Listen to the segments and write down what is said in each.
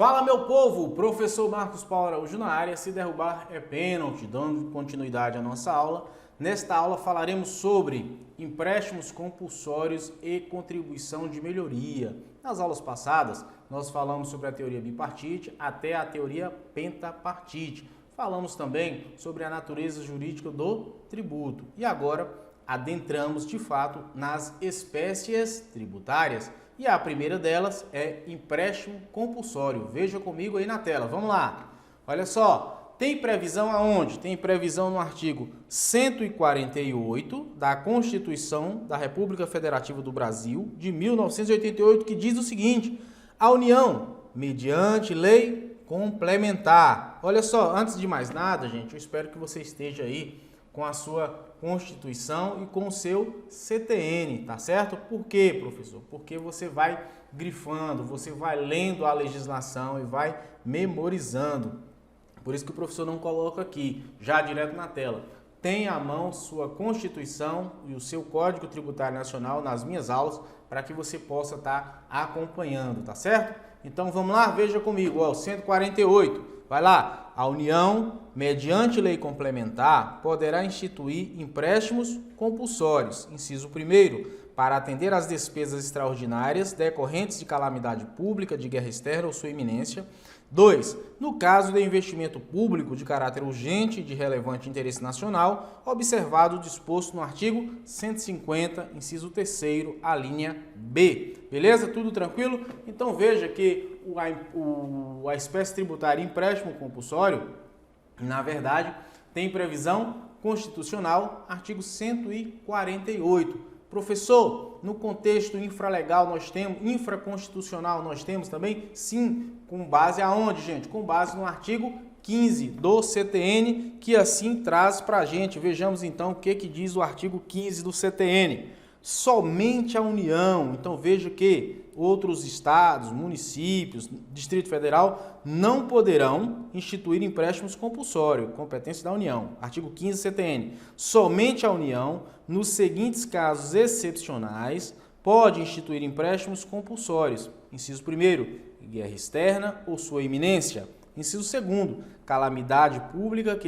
Fala, meu povo! Professor Marcos Paulo Araújo na área. Se derrubar é pênalti. Dando continuidade à nossa aula. Nesta aula falaremos sobre empréstimos compulsórios e contribuição de melhoria. Nas aulas passadas, nós falamos sobre a teoria bipartite até a teoria pentapartite. Falamos também sobre a natureza jurídica do tributo. E agora adentramos, de fato, nas espécies tributárias. E a primeira delas é empréstimo compulsório. Veja comigo aí na tela. Vamos lá. Olha só. Tem previsão aonde? Tem previsão no artigo 148 da Constituição da República Federativa do Brasil, de 1988, que diz o seguinte: a União, mediante lei complementar. Olha só, antes de mais nada, gente, eu espero que você esteja aí com a sua Constituição e com o seu CTN, tá certo? Por quê, professor? Porque você vai grifando, você vai lendo a legislação e vai memorizando. Por isso que o professor não coloca aqui, já direto na tela. Tenha à mão sua Constituição e o seu Código Tributário Nacional nas minhas aulas para que você possa estar acompanhando, tá certo? Então vamos lá, veja comigo, ó, 148. Vai lá. A União, mediante lei complementar, poderá instituir empréstimos compulsórios. Inciso 1º, para atender às despesas extraordinárias decorrentes de calamidade pública, de guerra externa ou sua iminência. 2. No caso de investimento público de caráter urgente e de relevante interesse nacional, observado o disposto no artigo 150, inciso 3º, a linha B. Beleza? Tudo tranquilo? Então veja que a espécie tributária empréstimo compulsório, na verdade, tem previsão constitucional, artigo 148. Professor, no contexto infralegal nós temos, infraconstitucional nós temos também? Sim, com base aonde, gente? Com base no artigo 15 do CTN, que assim traz para a gente. Vejamos então o que diz o artigo 15 do CTN. Somente a União, então veja que outros estados, municípios, Distrito Federal não poderão instituir empréstimos compulsórios, competência da União. Artigo 15 CTN. Somente a União, nos seguintes casos excepcionais, pode instituir empréstimos compulsórios. Inciso 1º, guerra externa ou sua iminência. Inciso 2º, calamidade pública que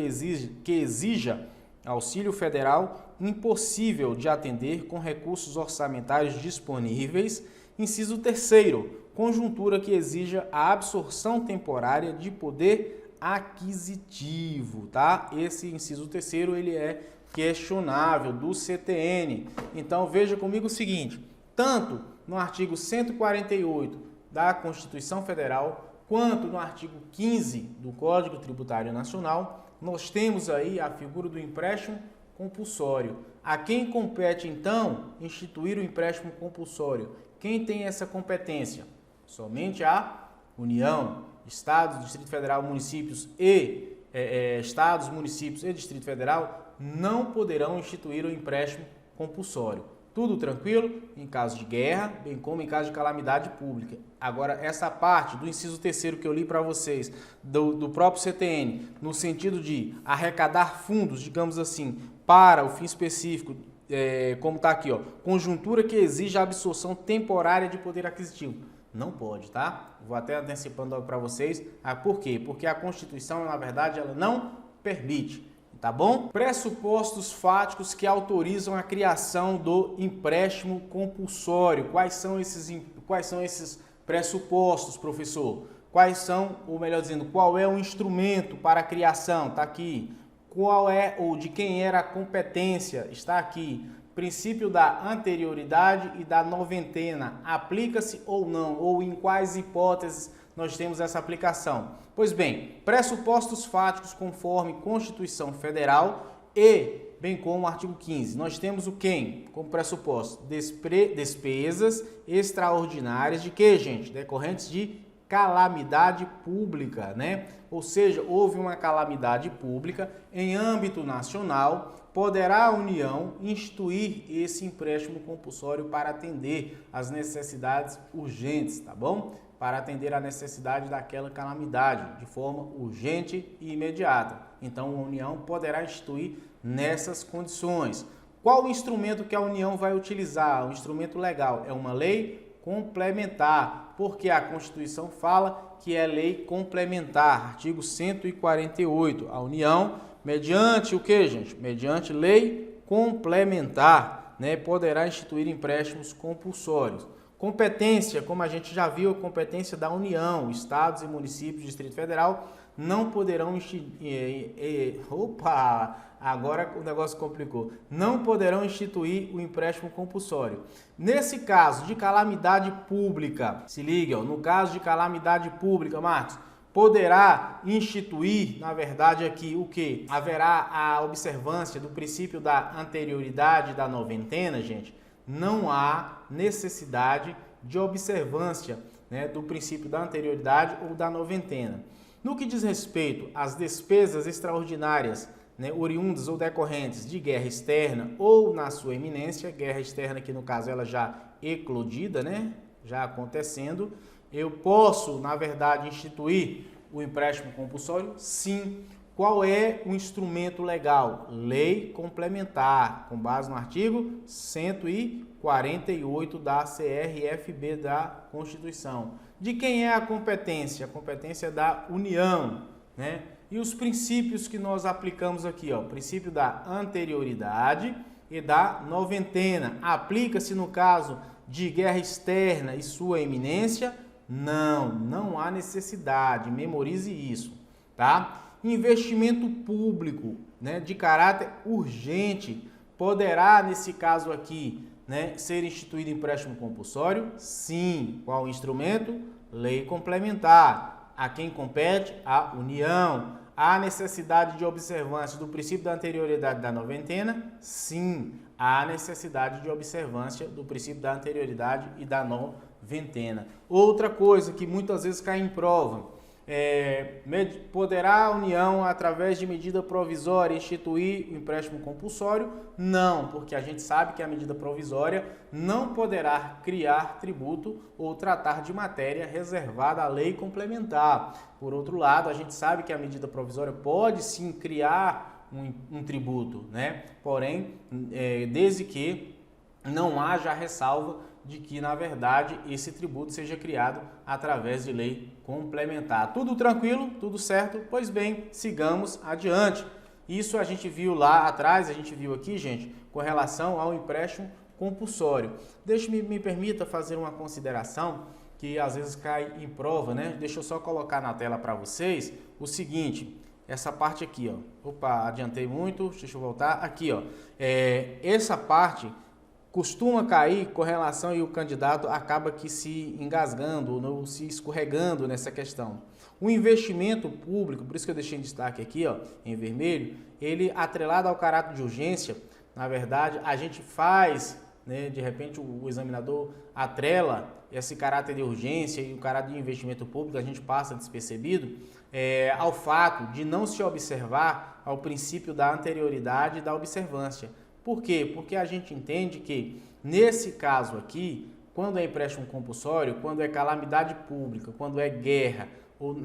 exija auxílio federal impossível de atender com recursos orçamentários disponíveis. Inciso 3º, conjuntura que exija a absorção temporária de poder aquisitivo, tá? Esse inciso 3º, ele é questionável do CTN. Então veja comigo o seguinte, tanto no artigo 148 da Constituição Federal, quanto no artigo 15 do Código Tributário Nacional, nós temos aí a figura do empréstimo compulsório. A quem compete, então, instituir o empréstimo compulsório? Quem tem essa competência? Somente a União, Estados, Distrito Federal, municípios e Estados, municípios e Distrito Federal não poderão instituir o empréstimo compulsório. Tudo tranquilo em caso de guerra, bem como em caso de calamidade pública. Agora, essa parte do inciso 3º que eu li para vocês, do próprio CTN, no sentido de arrecadar fundos, digamos assim, para o fim específico, como está aqui, ó, conjuntura que exige a absorção temporária de poder aquisitivo. Não pode, tá? Vou até antecipando para vocês. Por quê? Porque a Constituição, na verdade, ela não permite. Tá bom? Pressupostos fáticos que autorizam a criação do empréstimo compulsório. Quais são esses pressupostos, professor? Quais são, ou melhor dizendo, qual é o instrumento para a criação? Está aqui. Qual é ou de quem era a competência? Está aqui. Princípio da anterioridade e da noventena. Aplica-se ou não? Ou em quais hipóteses nós temos essa aplicação? Pois bem, pressupostos fáticos conforme Constituição Federal e, bem como o artigo 15. Nós temos o quem como pressuposto? Despesas extraordinárias de quê, gente? Decorrentes de calamidade pública, né? Ou seja, houve uma calamidade pública em âmbito nacional, poderá a União instituir esse empréstimo compulsório para atender às necessidades urgentes, tá bom? Para atender à necessidade daquela calamidade de forma urgente e imediata. Então, a União poderá instituir nessas condições. Qual o instrumento que a União vai utilizar? O instrumento legal é uma lei complementar, porque a Constituição fala que é lei complementar, artigo 148. A União, mediante o que, gente? Mediante lei complementar, né, poderá instituir empréstimos compulsórios. Competência, como a gente já viu, a competência da União, estados e municípios, Distrito Federal, não poderão agora o negócio complicou. Não poderão instituir o empréstimo compulsório. Nesse caso de calamidade pública, se liga, no caso de calamidade pública, Marcos, poderá instituir, na verdade aqui, o que? Haverá a observância do princípio da anterioridade da noventena, gente? Não há necessidade de observância, né, do princípio da anterioridade ou da noventena. No que diz respeito às despesas extraordinárias, né, oriundas ou decorrentes de guerra externa ou na sua eminência, guerra externa que no caso ela já eclodida, né, já acontecendo, eu posso, na verdade, instituir o empréstimo compulsório? Sim. Qual é o instrumento legal? Lei complementar, com base no artigo 148 da CRFB da Constituição. De quem é a competência? A competência é da União, né? E os princípios que nós aplicamos aqui, ó, o princípio da anterioridade e da noventena. Aplica-se no caso de guerra externa e sua eminência? Não há necessidade, memorize isso, tá? Investimento público, né, de caráter urgente, poderá, nesse caso aqui, né, ser instituído empréstimo compulsório? Sim. Qual o instrumento? Lei complementar. A quem compete? A União. Há necessidade de observância do princípio da anterioridade da noventena? Sim. Há necessidade de observância do princípio da anterioridade e da noventena. Outra coisa que muitas vezes cai em prova, poderá a União, através de medida provisória, instituir o empréstimo compulsório? Não, porque a gente sabe que a medida provisória não poderá criar tributo ou tratar de matéria reservada à lei complementar. Por outro lado, a gente sabe que a medida provisória pode sim criar um tributo, né? Porém, desde que não haja ressalva de que, na verdade, esse tributo seja criado através de lei complementar. Tudo tranquilo? Tudo certo? Pois bem, sigamos adiante. Isso a gente viu lá atrás, a gente viu aqui, gente, com relação ao empréstimo compulsório. Me permita fazer uma consideração que às vezes cai em prova, né? Deixa eu só colocar na tela para vocês o seguinte, essa parte aqui, ó. Opa, adiantei muito, deixa eu voltar. Aqui, ó. Essa parte costuma cair com relação e o candidato acaba que se engasgando ou se escorregando nessa questão. O investimento público, por isso que eu deixei em destaque aqui, ó, em vermelho, ele atrelado ao caráter de urgência, na verdade, a gente faz, né, de repente o examinador atrela esse caráter de urgência e o caráter de investimento público, a gente passa despercebido, ao fato de não se observar ao princípio da anterioridade e da observância. Por quê? Porque a gente entende que, nesse caso aqui, quando é empréstimo compulsório, quando é calamidade pública, quando é guerra ou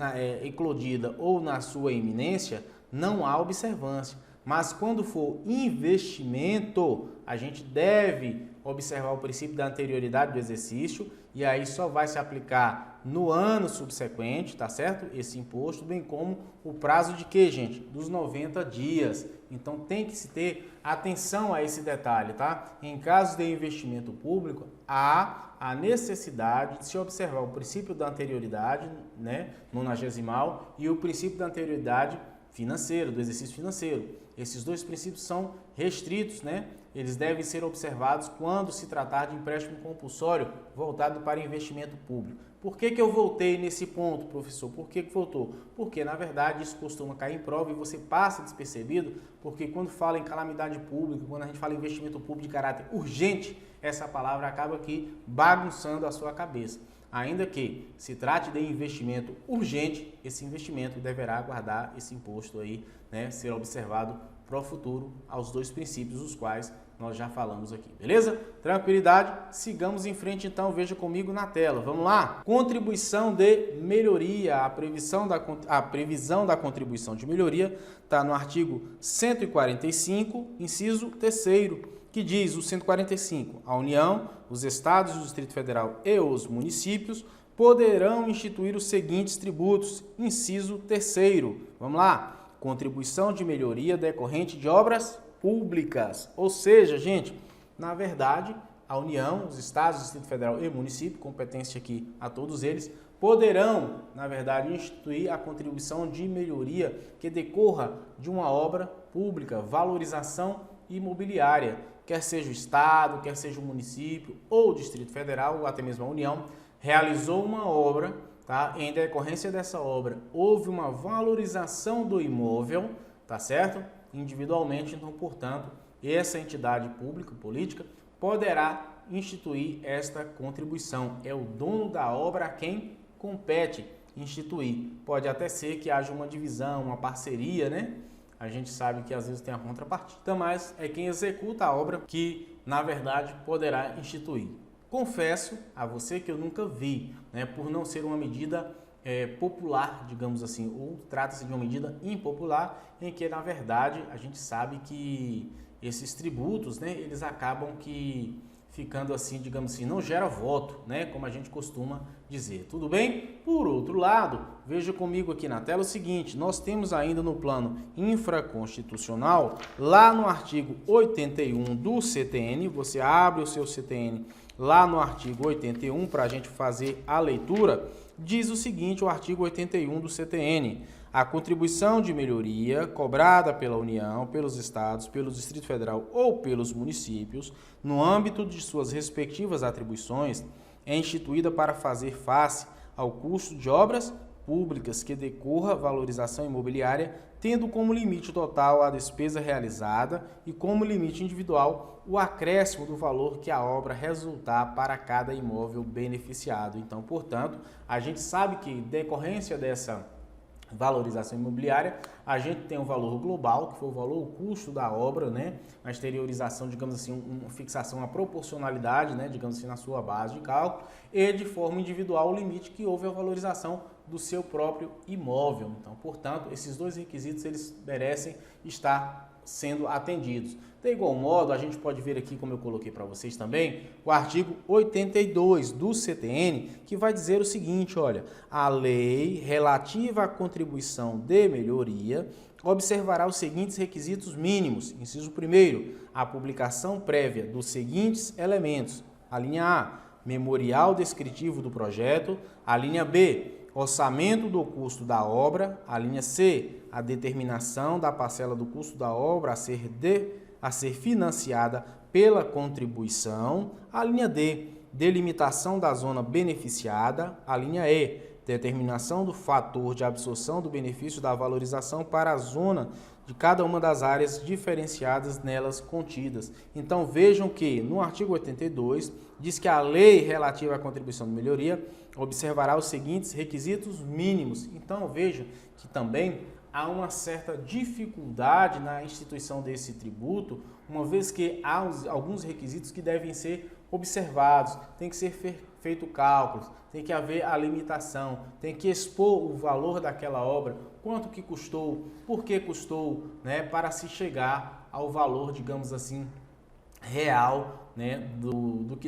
eclodida ou na sua iminência, não há observância. Mas quando for investimento, a gente deve observar o princípio da anterioridade do exercício e aí só vai se aplicar no ano subsequente, tá certo? Esse imposto, bem como o prazo de quê, gente? Dos 90 dias. Então tem que se ter atenção a esse detalhe, tá? Em caso de investimento público, há a necessidade de se observar o princípio da anterioridade, né, nonagesimal, e o princípio da anterioridade financeira, do exercício financeiro. Esses dois princípios são restritos, né? Eles devem ser observados quando se tratar de empréstimo compulsório voltado para investimento público. Por que eu voltei nesse ponto, professor? Por que voltou? Porque, na verdade, isso costuma cair em prova e você passa despercebido, porque quando fala em calamidade pública, quando a gente fala em investimento público de caráter urgente, essa palavra acaba aqui bagunçando a sua cabeça. Ainda que se trate de investimento urgente, esse investimento deverá guardar esse imposto aí, né, ser observado para o futuro aos dois princípios, os quais nós já falamos aqui, beleza? Tranquilidade, sigamos em frente então, veja comigo na tela, vamos lá? Contribuição de melhoria, a previsão da contribuição de melhoria está no artigo 145, inciso 3º, que diz o 145, a União, os Estados, o Distrito Federal e os municípios poderão instituir os seguintes tributos. Inciso 3º. Vamos lá. Contribuição de melhoria decorrente de obras públicas. Ou seja, gente, na verdade, a União, os Estados, Distrito Federal e município, competência aqui a todos eles, poderão, na verdade, instituir a contribuição de melhoria que decorra de uma obra pública, valorização imobiliária, quer seja o Estado, quer seja o município ou o Distrito Federal, ou até mesmo a União, realizou uma obra, tá? Em decorrência dessa obra, houve uma valorização do imóvel, tá certo? Individualmente, então, portanto, essa entidade pública, política, poderá instituir esta contribuição. É o dono da obra a quem compete instituir. Pode até ser que haja uma divisão, uma parceria, né? A gente sabe que às vezes tem a contrapartida, mas é quem executa a obra que, na verdade, poderá instituir. Confesso a você que eu nunca vi, né? Por não ser uma medida popular, digamos assim, ou trata-se de uma medida impopular, em que, na verdade, a gente sabe que esses tributos, né, eles acabam que ficando assim, digamos assim, não gera voto, né, como a gente costuma dizer. Tudo bem? Por outro lado, veja comigo aqui na tela o seguinte, nós temos ainda no plano infraconstitucional, lá no artigo 81 do CTN, você abre o seu CTN lá no artigo 81 para a gente fazer a leitura, diz o seguinte, o artigo 81 do CTN, a contribuição de melhoria cobrada pela União, pelos Estados, pelo Distrito Federal ou pelos municípios, no âmbito de suas respectivas atribuições, é instituída para fazer face ao custo de obras públicas que decorra valorização imobiliária, tendo como limite total a despesa realizada e como limite individual o acréscimo do valor que a obra resultar para cada imóvel beneficiado. Então, portanto, a gente sabe que decorrência dessa valorização imobiliária, a gente tem o valor global, que foi o valor, o custo da obra, né? A exteriorização, digamos assim, uma fixação, uma proporcionalidade, né? Digamos assim, na sua base de cálculo, e de forma individual o limite que houve a valorização do seu próprio imóvel. Então, portanto, esses dois requisitos, eles merecem estar sendo atendidos. De igual modo, a gente pode ver aqui, como eu coloquei para vocês também, o artigo 82 do CTN, que vai dizer o seguinte, olha, a lei relativa à contribuição de melhoria observará os seguintes requisitos mínimos. Inciso 1º, a publicação prévia dos seguintes elementos. A linha A, memorial descritivo do projeto. A linha B, orçamento do custo da obra. A linha C, a determinação da parcela do custo da obra a ser financiada pela contribuição. A linha D, delimitação da zona beneficiada. A linha E, determinação do fator de absorção do benefício da valorização para a zona de cada uma das áreas diferenciadas nelas contidas. Então vejam que no artigo 82 diz que a lei relativa à contribuição de melhoria observará os seguintes requisitos mínimos. Então veja que também há uma certa dificuldade na instituição desse tributo, uma vez que há alguns requisitos que devem ser observados, tem que ser feito cálculos, tem que haver a limitação, tem que expor o valor daquela obra, quanto que custou, por que custou, né, para se chegar ao valor, digamos assim, real, né,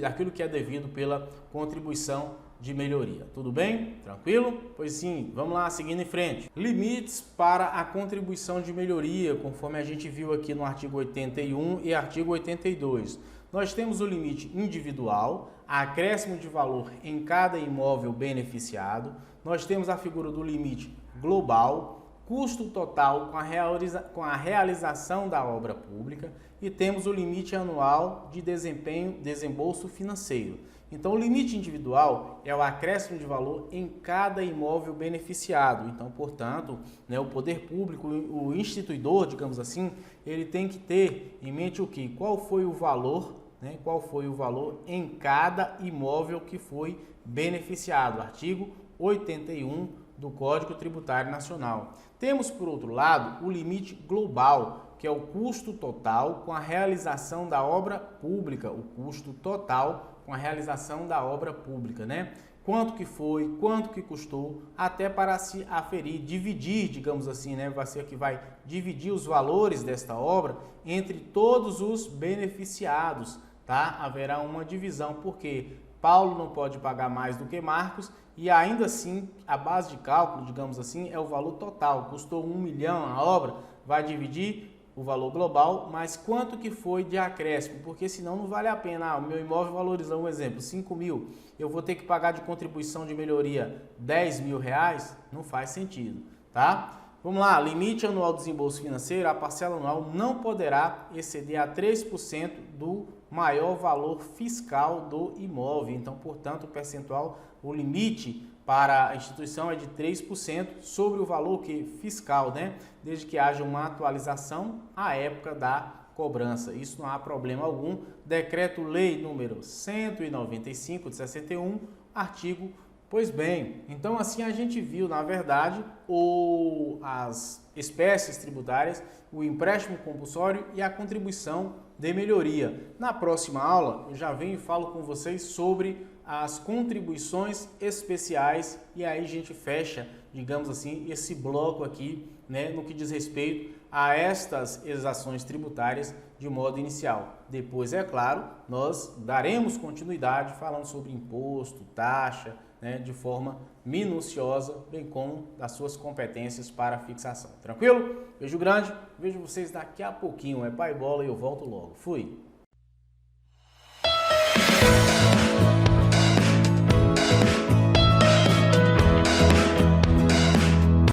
daquilo que é devido pela contribuição de melhoria. Tudo bem? Tranquilo? Pois sim, vamos lá, seguindo em frente. Limites para a contribuição de melhoria, conforme a gente viu aqui no artigo 81 e artigo 82. Nós temos o limite individual, acréscimo de valor em cada imóvel beneficiado. Nós temos a figura do limite global, custo total com a realização da obra pública e temos o limite anual de desembolso financeiro. Então, o limite individual é o acréscimo de valor em cada imóvel beneficiado. Então, portanto, né, o poder público, o instituidor, digamos assim, ele tem que ter em mente o quê? Qual foi o valor, né? Qual foi o valor em cada imóvel que foi beneficiado. Artigo 81 do Código Tributário Nacional. Temos, por outro lado, o limite global, que é o custo total com a realização da obra pública, o custo total com a realização da obra pública, né? Quanto que foi, quanto que custou, até para se aferir, dividir, digamos assim, né? Vai ser que vai dividir os valores desta obra entre todos os beneficiados, tá? Haverá uma divisão, porque Paulo não pode pagar mais do que Marcos e ainda assim a base de cálculo, digamos assim, é o valor total. Custou 1 milhão a obra, vai dividir o valor global, mas quanto que foi de acréscimo? Porque senão não vale a pena. O meu imóvel valorizou, um exemplo, 5 mil, eu vou ter que pagar de contribuição de melhoria 10 mil reais? Não faz sentido, tá? Vamos lá, limite anual do desembolso financeiro, a parcela anual não poderá exceder a 3% do maior valor fiscal do imóvel. Então, portanto, o percentual, o limite para a instituição é de 3% sobre o valor fiscal, né? Desde que haja uma atualização à época da cobrança. Isso não há problema algum. Decreto-lei número 195 de 61, artigo. Pois bem, então assim a gente viu, na verdade, as espécies tributárias, o empréstimo compulsório e a contribuição de melhoria. Na próxima aula, eu já venho e falo com vocês sobre as contribuições especiais e aí a gente fecha, digamos assim, esse bloco aqui, né, no que diz respeito a estas exações tributárias de modo inicial. Depois, é claro, nós daremos continuidade falando sobre imposto, taxa, né, de forma minuciosa, bem como das suas competências para fixação. Tranquilo? Beijo grande, vejo vocês daqui a pouquinho. É pai bola e eu volto logo. Fui!